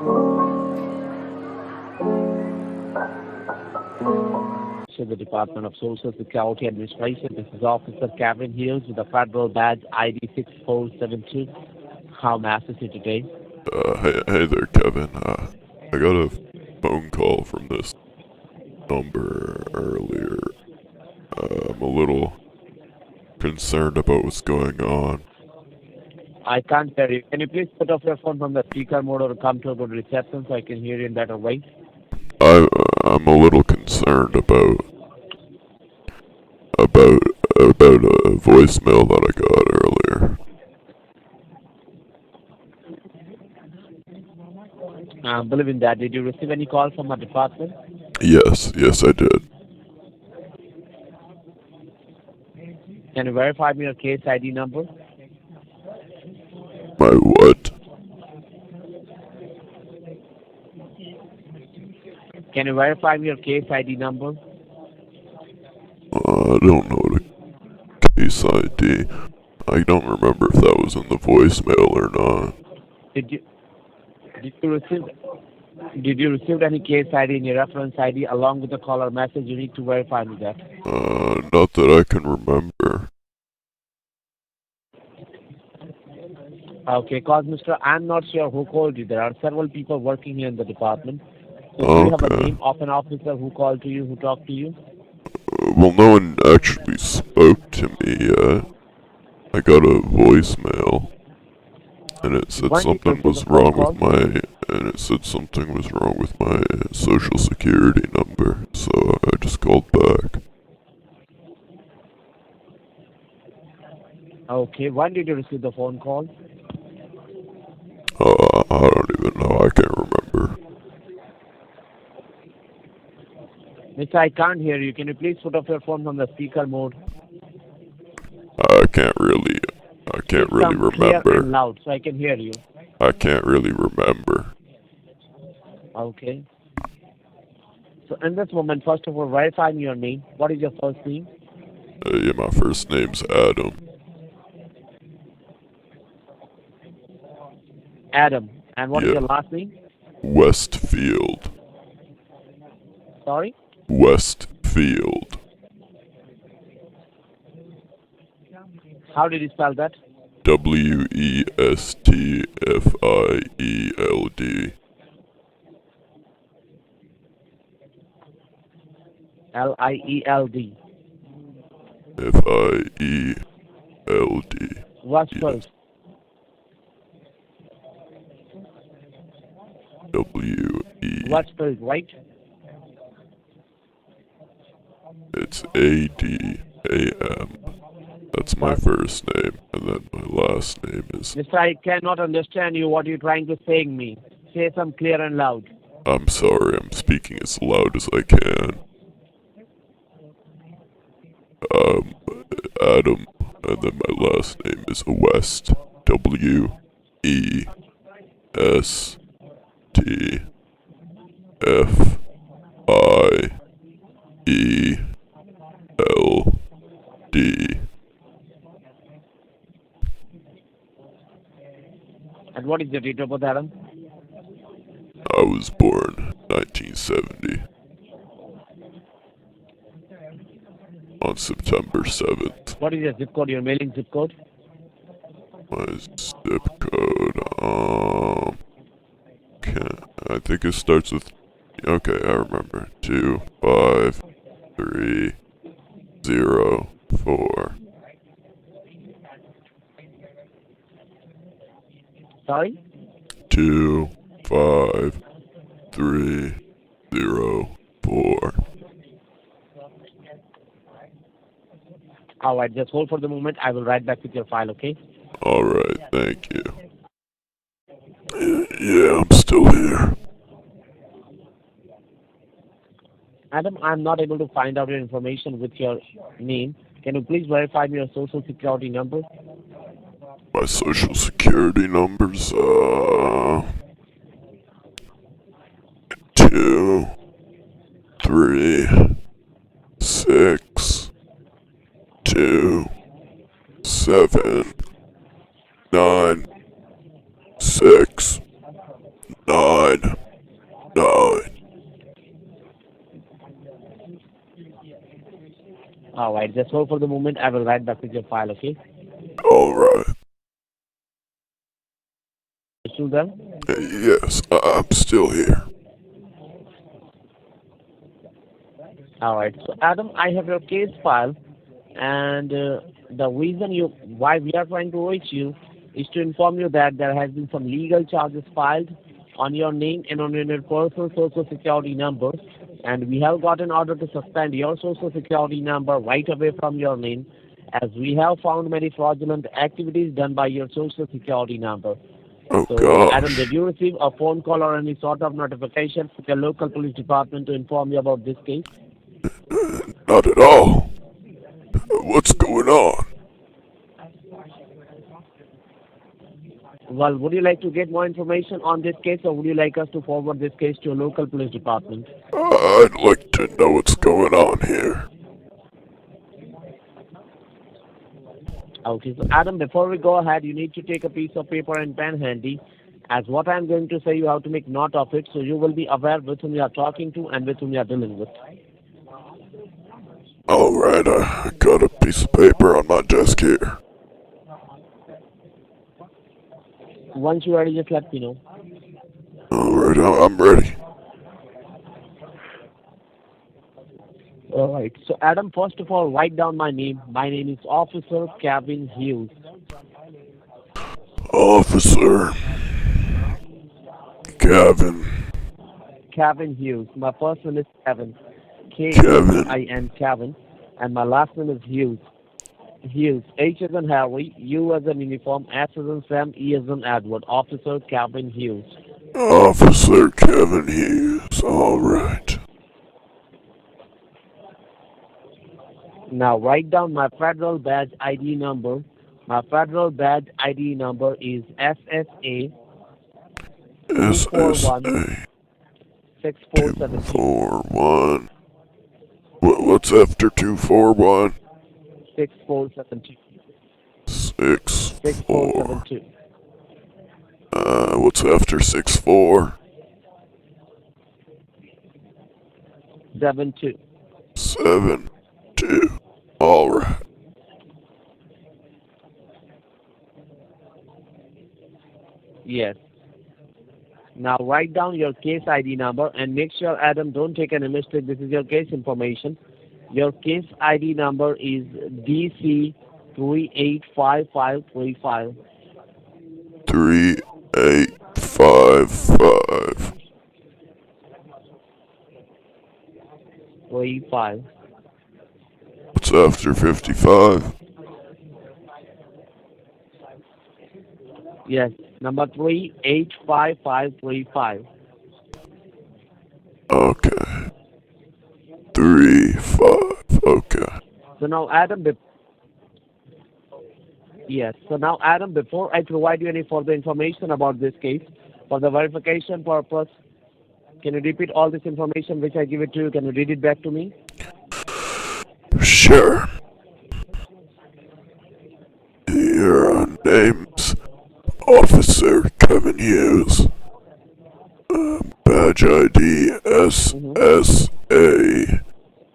To the Department of Social Security Administration. This is Officer Kevin Hughes with the federal badge ID 6472. How may I assist you today? Hey there, Kevin. I got a phone call from this number earlier. I'm a little concerned about what's going on. I can't hear you. Can you please put off your phone from the speaker mode or come to a good reception so I can hear you in better way? I'm a little concerned about a voicemail that I got earlier. Believing that, did you receive any call from our department? Yes, I did. Can you verify me your case ID number? My what? Can you verify me your case ID number? I don't know the case ID. I don't remember if that was in the voicemail or not. Did you receive any case ID and your reference ID along with the caller message? You need to verify me that. Not that I can remember. Okay, cause Mr. I'm not sure who called you. There are several people working here in the department. So do you have a name of an officer who called to you, who talked to you? Well, no one actually spoke to me yet. I got a voicemail, and it said something was wrong with my social security number, so I just called back. Okay, when did you receive the phone call? I don't even know. I can't remember. Mister, I can't hear you. Can you please put off your phone from the speaker mode? I can't really remember. Clear and loud so I can hear you. I can't really remember. Okay. So in this moment, first of all, verify me your name. What is your first name? Yeah, my first name's Adam. Adam. And what is your last name? Westfield. Sorry? Westfield. How did you spell that? Westfield. Lield. Field. What's first? What's spelled, right? It's Adam. That's my first name, and then my last name is... Mister, I cannot understand you. What you're trying to say me. Say some clear and loud. I'm sorry, I'm speaking as loud as I can. Adam, and then my last name is West. Westfield. And what is your date of birth, Adam? I was born 1970 on September 7th. What is your zip code, your mailing zip code? My zip code, I think it starts with, okay, I remember, 25304. Sorry? 25304. Alright, just hold for the moment. I will write back with your file, okay? Alright, thank you. Yeah, I'm still here. Adam, I'm not able to find out your information with your name. Can you please verify me your social security number? My social security number's, 2, 3, 6, 2, 7, 9, 6, 9, All right, just hold for the moment. I will write back with your file, okay? Alright. You still there? Yes, I'm still here. All right. So, Adam, I have your case file, and the reason why we are trying to reach you is to inform you that there has been some legal charges filed on your name and on your personal social security number, and we have got an order to suspend your social security number right away from your name, as we have found many fraudulent activities done by your social security number. Oh So, Adam, gosh. did you receive a phone call or any sort of notification from your local police department to inform you about this case? Not at all. What's going on? Well, would you like to get more information on this case, or would you like us to forward this case to a local police department? I'd like to know what's going on here. Okay, so Adam, before we go ahead, you need to take a piece of paper and pen handy, as what I'm going to say, you have to make note of it, so you will be aware with whom you are talking to and with whom you are dealing with. Alright, I got a piece of paper on my desk here. Once you're ready, just let me know. Alright, I'm ready. All right. So, Adam, first of all, write down my name. My name is Officer Kevin Hughes. Officer Kevin. Kevin Hughes. My first name is Kevin. Kevin. Kevin, Kevin. And my last name is Hughes. Hughes. H as in Harry, U as in uniform, S as in Sam, E as in Edward. Officer Kevin Hughes. Officer Kevin Hughes. Alright. Now write down my federal badge ID number. My federal badge ID number is SSA 241 SSA 6472. 241. What's after 241? 6472. 64. 6472. What's after 64? 72. 72. Alright. Yes. Now write down your case ID number and make sure, Adam, don't take any mistake. This is your case information. Your case ID number is DC 385535. 3855. 35. What's after 55? Yes. Number 385535. Okay. 35. Okay. So now, Adam, yes. So now, Adam, before I provide you any further information about this case, for the verification purpose, can you repeat all this information which I give it to you? Can you read it back to me? Sure. Your name's Officer Kevin Hughes. Badge ID SSA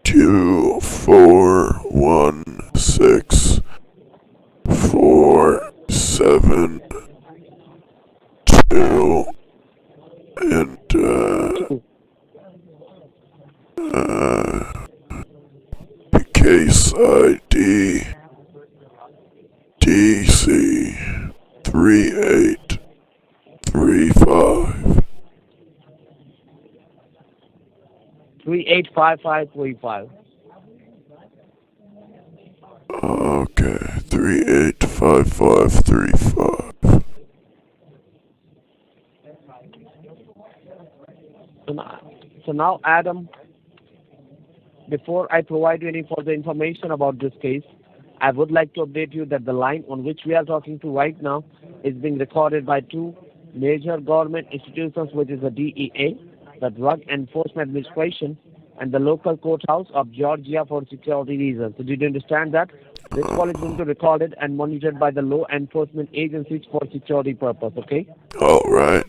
2416472 and case ID DC 3835. 385535. Okay, 385535. So now, Adam, before I provide you any further information about this case, I would like to update you that the line on which we are talking to right now is being recorded by two major government institutions, which is the DEA, the Drug Enforcement Administration, and the local courthouse of Georgia for security reasons. So did you understand that? This call is going to be recorded and monitored by the law enforcement agencies for security purpose, okay? Alright.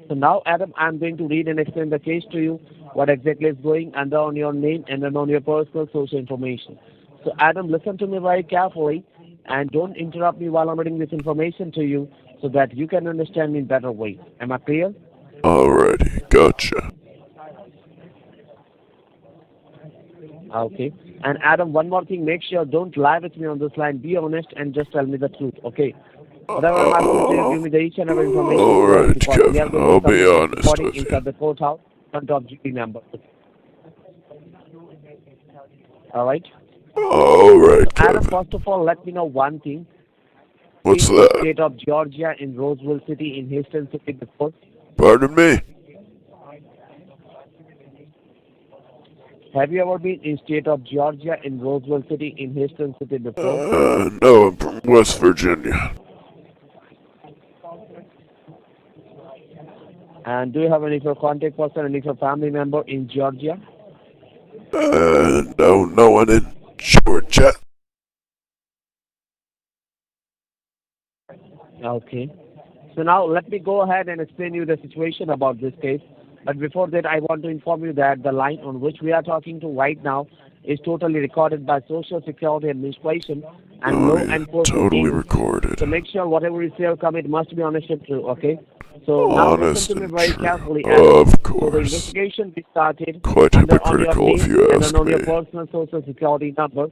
So now, Adam, I'm going to read and explain the case to you, what exactly is going under on your name and then on your personal social information. So, Adam, listen to me very carefully and don't interrupt me while I'm reading this information to you so that you can understand me in better way. Am I clear? Alrighty, gotcha. Okay. And Adam, one more thing, make sure don't lie with me on this line. Be honest and just tell me the truth, okay? Whatever I'm asking you, give me the each and every information correct Alright, because we are Kevin, going I'll to be submit this honest recording with you. inside the courthouse in front of jury members. All right? Alright, Adam, Kevin. first of all, let me know one thing. What's In the that? state of Georgia, in Roseville City, in Houston City before? Pardon me? Have you ever been in state of Georgia, in Roseville City, in Houston City before? No, I'm from West Virginia. And do you have any of your contact person, any of your family member in Georgia? No one in Georgia. Okay. So now let me go ahead and explain you the situation about this case. But before that, I want to inform you that the line on which we are talking to right now is totally recorded by Social Security Administration and law Oh, yeah, enforcement totally agencies. recorded. So make sure whatever you say or come, it must be honest and true, okay? So now Honest listen to me and very true. carefully, Adam. Of So the course. investigation we started Quite under on your hypocritical if name you and ask then on your me. personal Social Security number.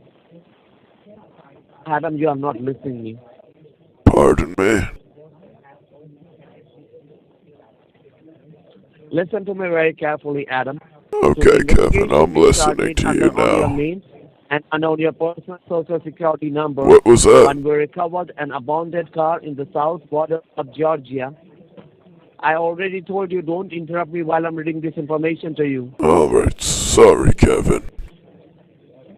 Adam, you are not listening me. Pardon me? Listen to me very carefully, Adam. So the Okay, Kevin, investigation I'm we listening started to under you on your now. name and on your personal social security number What was that? when we recovered an abandoned car in the south border of Georgia. I already told you don't interrupt me while I'm reading this information to you. Alright, sorry, Kevin.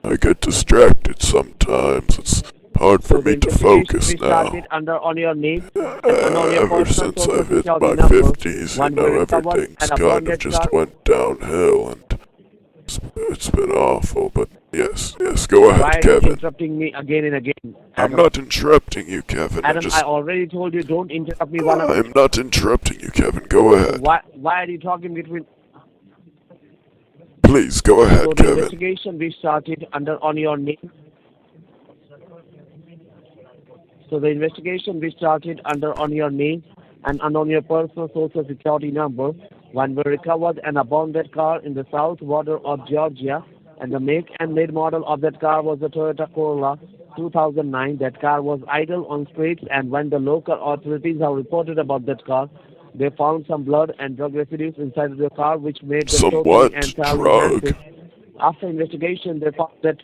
I get distracted sometimes. It's hard for So the me to investigation focus we started now. under on your name and on your Ever personal since social I've hit security my number 50s, when we recovered everything's an kind of abandoned just car. went downhill, and it's been awful. But yes, go Why ahead, are you Kevin. interrupting me again and again, I'm Adam? not interrupting you, Kevin. Adam, I already told you don't interrupt me while I'm. I'm not interrupting you, Kevin. Go So ahead. why are you talking between? Please, go So ahead, the Kevin. investigation we started under on your name. So the investigation we started under on your name and on your personal social security number when we recovered an abandoned car in the south border of Georgia, and the make and made model of that car was a Toyota Corolla 2009. That car was idle on streets, and when the local authorities have reported about that car, they found some blood and drug residues inside of the car, which made them totally Somewhat and entirely drug. unsafe. After investigation, they found that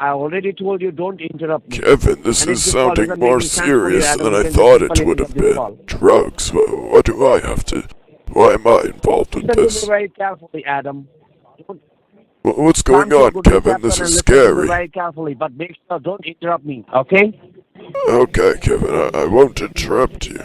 I already told you don't interrupt me. Kevin, this And if is this call sounding isn't more making sense for you, serious Adam, than you I can just thought it simply would hang up have this been. call. Drugs? What do I have to... Why am I involved in Listen to me this? very carefully, Adam. What's Come going to a on, good Kevin? This reception is and listen to me scary. very carefully, but make sure don't interrupt me, okay? Okay, Kevin, I won't interrupt you.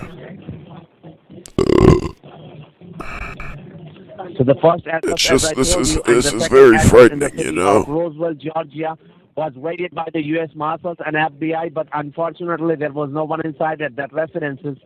So the first address, It's as just, I told you, and this the is second very address in the frightening, you city of know? Roswell, Georgia, was raided by the U.S. Marshals and FBI, but unfortunately there was no one inside at that residences.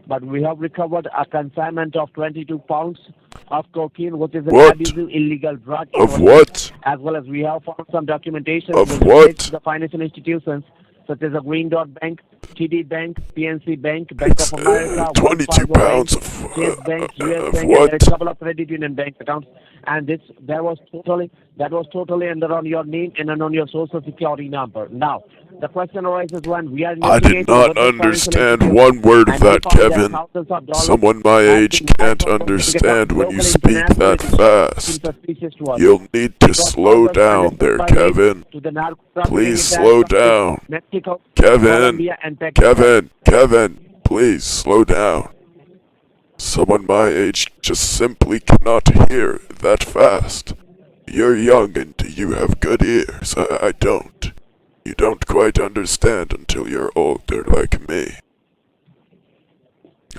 But we have recovered a consignment of 22 pounds of cocaine, which is an What? abusive illegal drug in Of our what? state, as well as we have found some documentation Of which what? relates to the financial institutions such as the Green Dot Bank, TD Bank, PNC Bank, Bank It's of America, Wells 22 Fargo Bank, pounds Chase Bank, US of Bank, and there are what? a couple of credit union bank accounts. And that was totally under on your name and on your social security number. Now, the question arises when we are I did investigating not what the financial understand institution, one word of and we that, found that Kevin. thousands of dollars Someone my have age been can't wiped out from bank accounts understand when you locally, speak that internationally, which seems fast. suspicious to us. You'll need to It was slow further down there, by name Kevin. to the narco trafficking Please attacks slow from down. Mexico, Kevin, Colombia, and Pakistan. Kevin, please slow down. Someone my age just simply cannot hear that fast. You're young and you have good ears. I don't. You don't quite understand until you're older like me.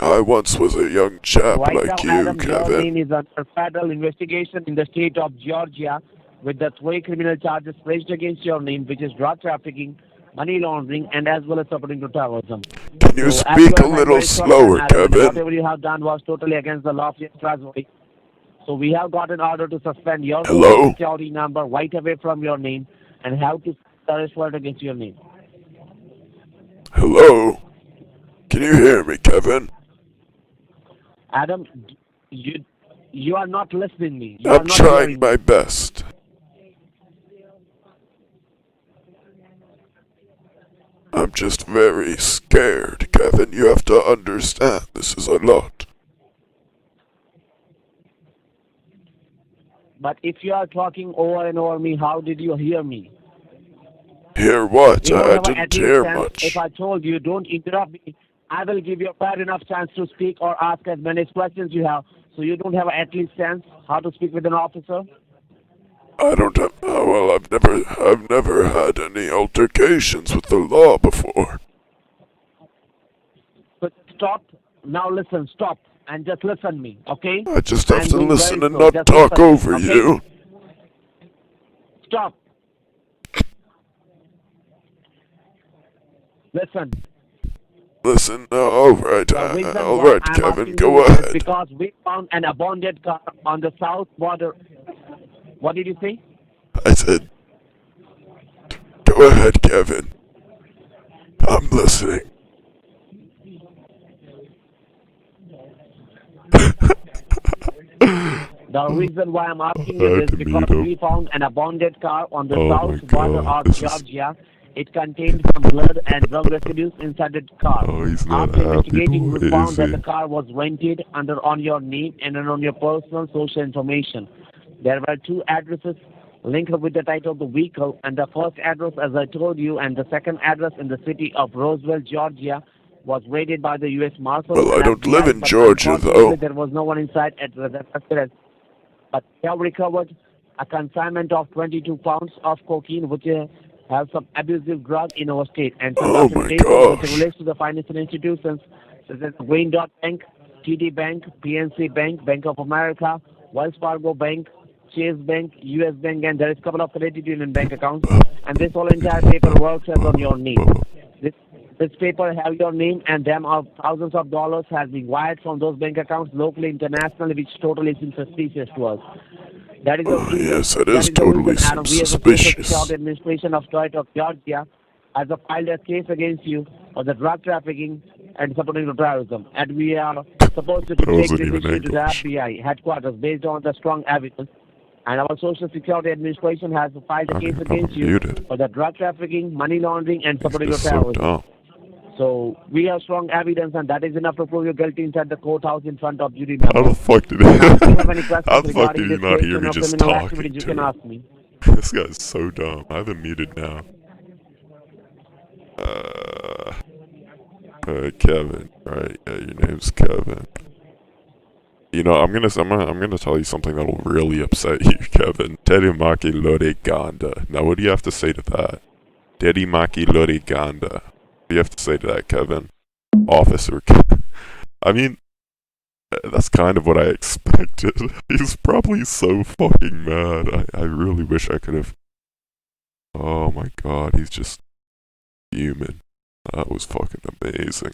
I once was a young chap Right now, like you, Adam, your Kevin. name is under federal investigation in the state of Georgia with the three criminal charges placed against your name, which is drug trafficking, money laundering, and as well as supporting to terrorism. Can you So as you speak a are my little very short time, slower, Adam, and Kevin? whatever you have done was totally against the law of your trustworthy. So we have got an order to suspend your social Hello? security number right away from your name and have to arrest warrant against your name. Hello? Can you hear me, Kevin? Adam, you you are not listening me. You are I'm not trying hearing my me. best. I'm just very scared, Kevin. You have to understand this is a lot. But if you are talking over and over me, how did you hear me? Hear what? You don't I have didn't at least hear sense. If much. I told you don't interrupt me, I will give you a fair enough chance to speak or ask as many questions you have. So you don't have at least sense how to speak with an officer. I don't have. Oh, well, I've never had any altercations with the law before. So stop. Now listen. Stop and just listen me. Okay? I just have I'm to going listen very and slow. not Just talk listen me. over Okay? you. Stop. Listen. Listen, alright, The reason why alright, I'm Kevin, asking you go is ahead. because we found an abandoned car on the south border. What did you say? I said, go ahead, Kevin. I'm listening. The reason why I'm asking I you had is to because mute him. we found an abandoned car on the Oh south my border god, of this is. Georgia. It contained some blood and drug residues inside the car. Oh, he's not After happy, investigating, boy, we is found that he? the car was rented under on your name and on your personal social information. There were two addresses linked with the title of the vehicle, and the first address, as I told you, and the second address in the city of Roswell, Georgia, was raided by the U.S. Marshals Well, I and don't live FBI, in but Georgia, unfortunately though. there was no one inside at the residence. But we have recovered a consignment of 22 pounds of cocaine, which has some abusive drug in our state, and some Oh my documentation which gosh. relates to the financial institutions such as Wayne Dot Bank, TD Bank, PNC Bank, Bank of America, Wells Fargo Bank, Chase Bank, US Bank, and there is a couple of credit union bank accounts, and this whole entire paperwork says on your name. This this paper have your name and them of thousands of dollars has been wired from those bank accounts locally, internationally, which totally seems suspicious to us. That is the Oh, reason. yes, that That is is the totally reason, Adam. seems We as a Social suspicious. Security Administration of State of Georgia has filed a case against you for the drug trafficking and supporting the terrorism, and we are supposed to That take wasn't this even issue to the English. FBI headquarters based on the strong evidence. And our Social Security Administration has filed a I don't case even know against I'm you muted. for the drug trafficking, money laundering, and He's supporting of just so terrorism. dumb. So we have strong evidence, and that is enough to prove you guilty inside the courthouse in front of jury How the members. fuck did Now, if you have any How questions the fuck regarding did you this not case hear and me of just criminal activities, talking you to can him? ask me. This guy's so dumb. I have him muted now. Uh, Kevin, right? Yeah, your name's Kevin. You know, I'm gonna tell you something that'll really upset you, Kevin. Terimaki Lore Ganda. Now, what do you have to say to that? Terimaki Lore Ganda. What do you have to say to that, Kevin? Officer. I mean, that's kind of what I expected. He's probably so fucking mad. I really wish I could have. Oh my god, he's just human. That was fucking amazing.